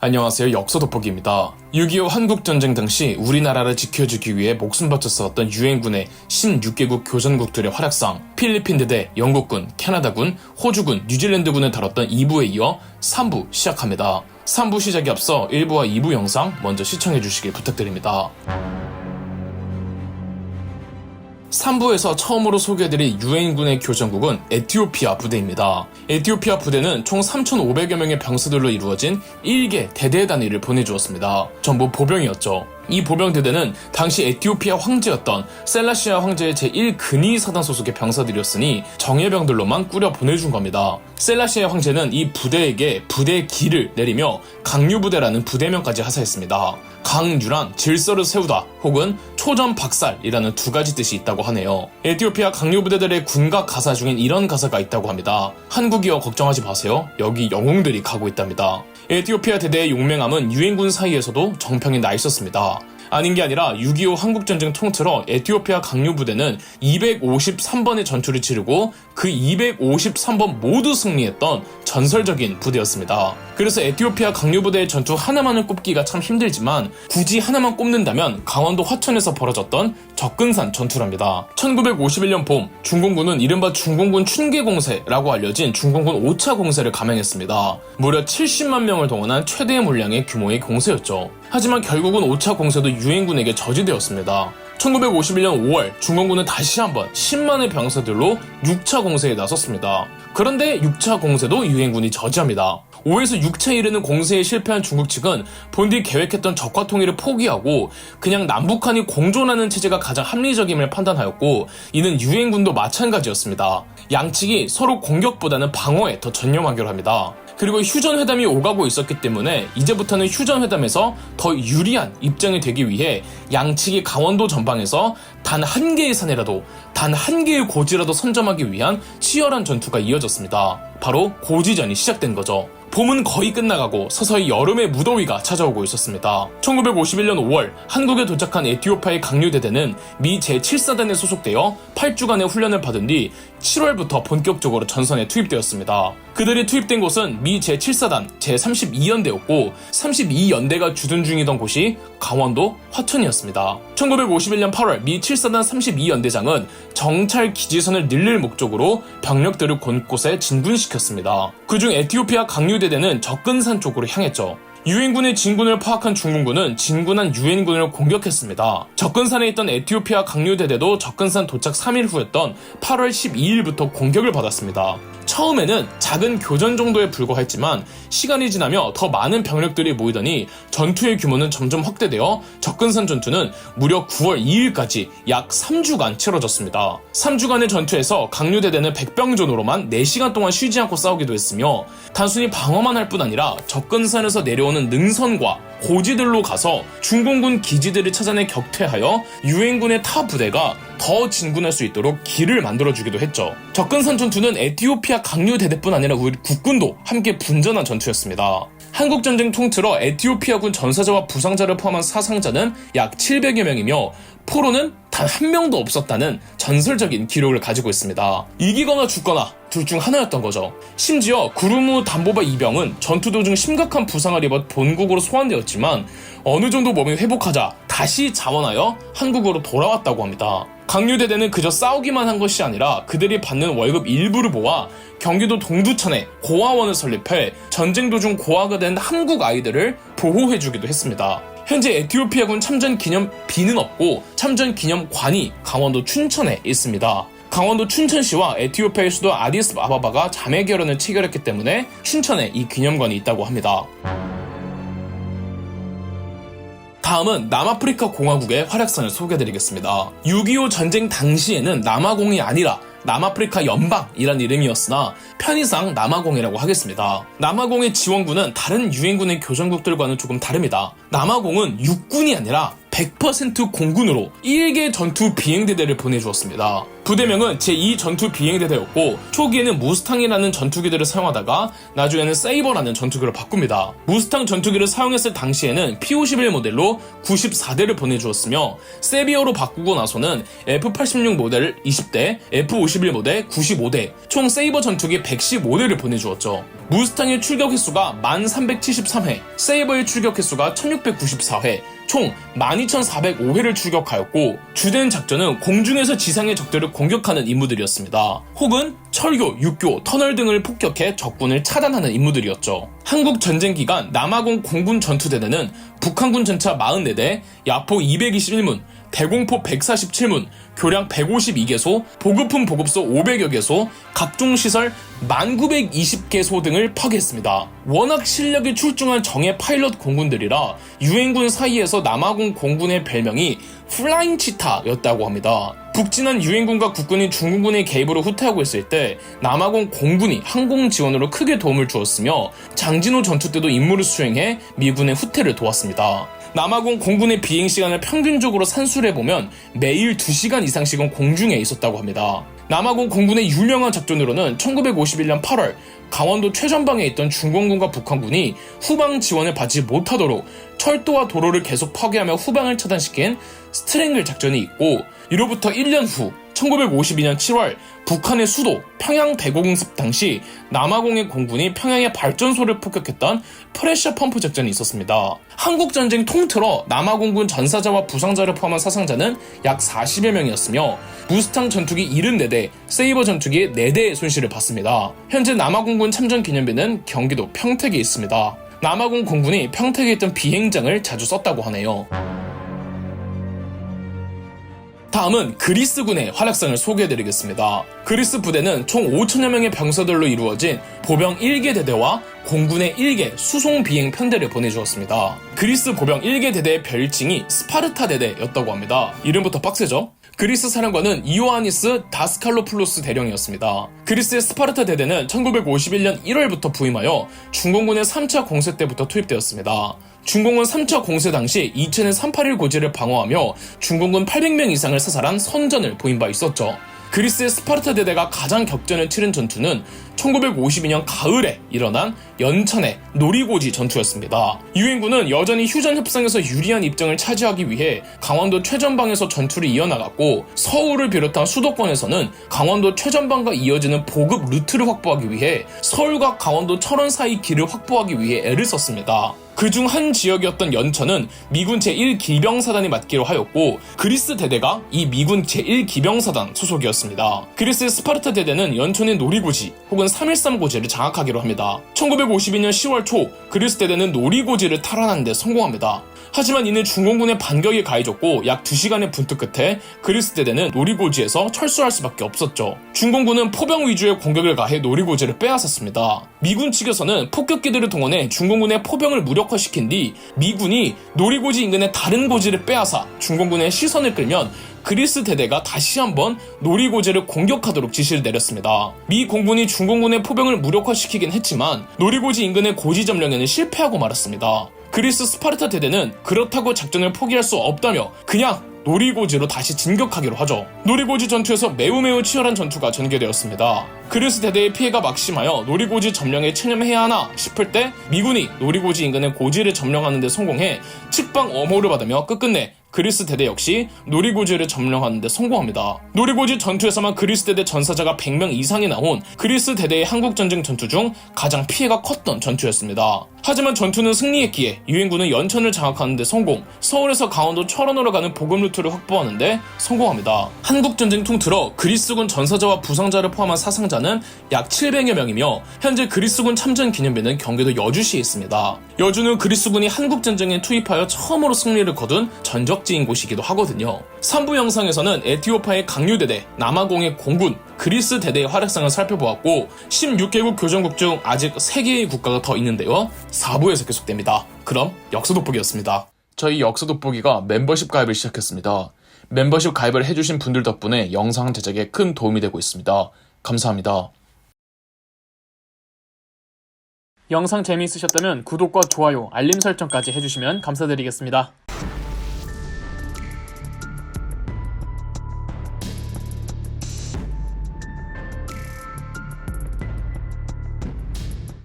안녕하세요. 역사 돋보기입니다. 6.25 한국전쟁 당시 우리나라를 지켜주기 위해 목숨 바쳐 싸웠던 유엔군의 16개국 교전국들의 활약상, 필리핀 대대, 영국군, 캐나다군, 호주군, 뉴질랜드군을 다뤘던 2부에 이어 3부 시작합니다. 3부 시작에 앞서 1부와 2부 영상 먼저 시청해주시길 부탁드립니다. 3부에서 처음으로 소개해드릴 유엔군의 교전국은 에티오피아 부대입니다. 에티오피아 부대는 총 3,500여 명의 병사들로 이루어진 1개 대대 단위를 보내주었습니다. 전부 보병이었죠. 이 보병대대는 당시 에티오피아 황제였던 셀라시아 황제의 제1근위 사단 소속의 병사들이었으니 정예병들로만 꾸려 보내준 겁니다. 셀라시아 황제는 이 부대에게 부대의 기를 내리며 강유부대라는 부대명까지 하사했습니다. 강유란 질서를 세우다 혹은 초전박살이라는 두 가지 뜻이 있다고 하네요. 에티오피아 강유부대들의 군각 가사 중엔 이런 가사가 있다고 합니다. 한국이여 걱정하지 마세요. 여기 영웅들이 가고 있답니다. 에티오피아 대대의 용맹함은 유엔군 사이에서도 정평이 나 있었습니다. 아닌 게 아니라 6.25 한국전쟁 통틀어 에티오피아 강요부대는 253번의 전투를 치르고 그 253번 모두 승리했던 전설적인 부대였습니다. 그래서 에티오피아 강요부대의 전투 하나만을 꼽기가 참 힘들지만 굳이 하나만 꼽는다면 강원도 화천에서 벌어졌던 접근산 전투랍니다. 1951년 봄 중공군은 이른바 중공군 춘계공세라고 알려진 중공군 5차 공세를 감행했습니다. 무려 70만 명을 동원한 최대 물량의 규모의 공세였죠. 하지만 결국은 5차 공세도 유엔군에게 저지되었습니다. 1951년 5월 중공군은 다시 한번 10만의 병사들로 6차 공세에 나섰습니다. 그런데 6차 공세도 유엔군이 저지합니다. 5에서 6차에 이르는 공세에 실패한 중국 측은 본디 계획했던 적화 통일을 포기하고 그냥 남북한이 공존하는 체제가 가장 합리적임을 판단하였고, 이는 유엔군도 마찬가지였습니다. 양측이 서로 공격보다는 방어에 더 전념하기로 합니다. 그리고 휴전회담이 오가고 있었기 때문에 이제부터는 휴전회담에서 더 유리한 입장이 되기 위해 양측이 강원도 전방에서 단 한 개의 산이라도, 단 한 개의 고지라도 선점하기 위한 치열한 전투가 이어졌습니다. 바로 고지전이 시작된 거죠. 봄은 거의 끝나가고 서서히 여름의 무더위가 찾아오고 있었습니다. 1951년 5월 한국에 도착한 에티오피아의 강류대대는 미 제7사단에 소속되어 8주간의 훈련을 받은 뒤 7월부터 본격적으로 전선에 투입되었습니다. 그들이 투입된 곳은 미 제7사단 제32연대였고 32연대가 주둔 중이던 곳이 강원도 화천이었습니다. 1951년 8월 미 7사단 32연대장은 정찰 기지선을 늘릴 목적으로 병력들을 곳곳에 진군시켰습니다. 그중 에티오피아 강류대대는 접근산 쪽으로 향했죠. 유엔군의 진군을 파악한 중공군은 진군한 유엔군을 공격했습니다. 접근산에 있던 에티오피아 강류대대도 접근산 도착 3일 후였던 8월 12일부터 공격을 받았습니다. 처음에는 작은 교전 정도에 불과했지만 시간이 지나며 더 많은 병력들이 모이더니 전투의 규모는 점점 확대되어 접근산 전투는 무려 9월 2일까지 약 3주간 치러졌습니다. 3주간의 전투에서 강류대대는 백병전으로만 4시간 동안 쉬지 않고 싸우기도 했으며 단순히 방어만 할 뿐 아니라 접근산에서 내려오는 능선과 고지들로 가서 중공군 기지들을 찾아내 격퇴하여 유엔군의 타 부대가 더 진군할 수 있도록 길을 만들어주기도 했죠. 접근산 전투는 에티오피아 강류대대뿐 아니라 우리 국군도 함께 분전한 전투였습니다. 한국전쟁 통틀어 에티오피아군 전사자와 부상자를 포함한 사상자는 약 700여 명이며 포로는 단 한 명도 없었다는 전설적인 기록을 가지고 있습니다. 이기거나 죽거나 둘 중 하나였던 거죠. 심지어 구루무 담보바 이병은 전투 도중 심각한 부상을 입어 본국으로 소환되었지만 어느 정도 몸이 회복하자 다시 자원하여 한국으로 돌아왔다고 합니다. 강류대대는 그저 싸우기만 한 것이 아니라 그들이 받는 월급 일부를 모아 경기도 동두천에 고아원을 설립해 전쟁 도중 고아가 된 한국 아이들을 보호해주기도 했습니다. 현재 에티오피아군 참전기념비는 없고 참전기념관이 강원도 춘천에 있습니다. 강원도 춘천시와 에티오피아의 수도 아디스아바바가 자매결연을 체결했기 때문에 춘천에 이 기념관이 있다고 합니다. 다음은 남아프리카 공화국의 활약상을 소개해드리겠습니다. 6.25 전쟁 당시에는 남아공이 아니라 남아프리카 연방이란 이름이었으나 편의상 남아공이라고 하겠습니다. 남아공의 지원군은 다른 유엔군의 교전국들과는 조금 다릅니다. 남아공은 육군이 아니라 100% 공군으로 1개 전투 비행대대를 보내주었습니다. 부대명은 제2전투 비행대대였고 초기에는 무스탕이라는 전투기들을 사용하다가 나중에는 세이버라는 전투기를 바꿉니다. 무스탕 전투기를 사용했을 당시에는 P-51 모델로 94대를 보내주었으며 세비어로 바꾸고 나서는 F-86 모델 20대, F-51 모델 95대, 총 세이버 전투기 115대를 보내주었죠. 무스탕의 출격 횟수가 1373회, 세이버의 출격 횟수가 1694회, 총 12405회를 출격하였고 주된 작전은 공중에서 지상의 적들을 공격하는 임무들이었습니다. 혹은 철교, 육교, 터널 등을 폭격해 적군을 차단하는 임무들이었죠. 한국 전쟁 기간 남아공 공군 전투대대는 북한군 전차 44대, 야포 221문, 대공포 147문, 교량 152개소, 보급품 보급소 500여 개소, 각종 시설 1920개소 등을 파괴했습니다. 워낙 실력이 출중한 정예 파일럿 공군들이라 유엔군 사이에서 남아공 공군의 별명이 플라잉 치타였다고 합니다. 북진한 유엔군과 국군이 중공군의 개입으로 후퇴하고 있을 때 남아공 공군이 항공 지원으로 크게 도움을 주었으며 장진호 전투 때도 임무를 수행해 미군의 후퇴를 도왔습니다. 남아공 공군의 비행시간을 평균적으로 산술해보면 매일 2시간 이상씩은 공중에 있었다고 합니다. 남아공 공군의 유명한 작전으로는 1951년 8월 강원도 최전방에 있던 중공군과 북한군이 후방 지원을 받지 못하도록 철도와 도로를 계속 파괴하며 후방을 차단시킨 스트랭글 작전이 있고, 이로부터 1년 후 1952년 7월 북한의 수도 평양 대공습 당시 남아공의 공군이 평양의 발전소를 폭격했던 프레셔 펌프 작전이 있었습니다. 한국전쟁 통틀어 남아공군 전사자와 부상자를 포함한 사상자는 약 40여 명이었으며 무스탕 전투기 74대, 세이버 전투기 4대의 손실을 봤습니다. 현재 남아공군 참전 기념비는 경기도 평택에 있습니다. 남아공 공군이 평택에 있던 비행장을 자주 썼다고 하네요. 다음은 그리스군의 활약상을 소개해드리겠습니다. 그리스 부대는 총 5천여 명의 병사들로 이루어진 보병 1개 대대와 공군의 1개 수송 비행 편대를 보내주었습니다. 그리스 보병 1개 대대의 별칭이 스파르타 대대였다고 합니다. 이름부터 빡세죠? 그리스 사령관은 이오아니스 다스칼로플로스 대령이었습니다. 그리스의 스파르타 대대는 1951년 1월부터 부임하여 중공군의 3차 공세 때부터 투입되었습니다. 중공군 3차 공세 당시 2000의 381 고지를 방어하며 중공군 800명 이상을 사살한 선전을 보인 바 있었죠. 그리스의 스파르타 대대가 가장 격전을 치른 전투는 1952년 가을에 일어난 연천의 노리고지 전투였습니다. 유엔군은 여전히 휴전 협상에서 유리한 입장을 차지하기 위해 강원도 최전방에서 전투를 이어나갔고, 서울을 비롯한 수도권에서는 강원도 최전방과 이어지는 보급 루트를 확보하기 위해 서울과 강원도 철원 사이 길을 확보하기 위해 애를 썼습니다. 그중 한 지역이었던 연천은 미군 제1기병사단이 맡기로 하였고, 그리스 대대가 이 미군 제1기병사단 소속이었습니다. 그리스의 스파르타 대대는 연천의 노리고지 혹은 313 고지를 장악하기로 합니다. 1952년 10월 초 그리스 대대는 노리고지를 탈환하는 데 성공합니다. 하지만 이는 중공군의 반격이 가해졌고 약 2시간의 분투 끝에 그리스 대대는 노리고지에서 철수할 수밖에 없었죠. 중공군은 포병 위주의 공격을 가해 노리고지를 빼앗았습니다. 미군 측에서는 폭격기들을 동원해 중공군의 포병을 무력화시킨 뒤 미군이 노리고지 인근의 다른 고지를 빼앗아 중공군의 시선을 끌면 그리스 대대가 다시 한번 노리고지를 공격하도록 지시를 내렸습니다. 미 공군이 중공군의 포병을 무력화시키긴 했지만 노리고지 인근의 고지 점령에는 실패하고 말았습니다. 그리스 스파르타 대대는 그렇다고 작전을 포기할 수 없다며 그냥 노리고지로 다시 진격하기로 하죠. 노리고지 전투에서 매우 치열한 전투가 전개되었습니다. 그리스 대대의 피해가 막심하여 노리고지 점령에 체념해야 하나 싶을 때 미군이 노리고지 인근의 고지를 점령하는 데 성공해 측방 엄호를 받으며 끝끝내 그리스 대대 역시 노리고지를 점령하는 데 성공합니다. 노리고지 전투에서만 그리스 대대 전사자가 100명 이상이 나온 그리스 대대의 한국전쟁 전투 중 가장 피해가 컸던 전투였습니다. 하지만 전투는 승리했기에 유엔군은 연천을 장악하는 데 성공, 서울에서 강원도 철원으로 가는 보급 루트를 확보하는 데 성공합니다. 한국전쟁 통틀어 그리스군 전사자와 부상자를 포함한 사상자는 약 700여 명이며 현재 그리스군 참전 기념비는 경기도 여주시에 있습니다. 여주는 그리스군이 한국전쟁에 투입하여 처음으로 승리를 거둔 전적지인 곳이기도 하거든요. 3부 영상에서는 에티오피아의 강류대대, 남아공의 공군, 그리스 대대의 활약상을 살펴보았고 16개국 교정국 중 아직 3개의 국가가 더 있는데요. 4부에서 계속됩니다. 그럼 역사 돋보기였습니다. 저희 역사 돋보기가 멤버십 가입을 시작했습니다. 멤버십 가입을 해주신 분들 덕분에 영상 제작에 큰 도움이 되고 있습니다. 감사합니다. 영상 재미있으셨다면 구독과 좋아요, 알림 설정까지 해주시면 감사드리겠습니다.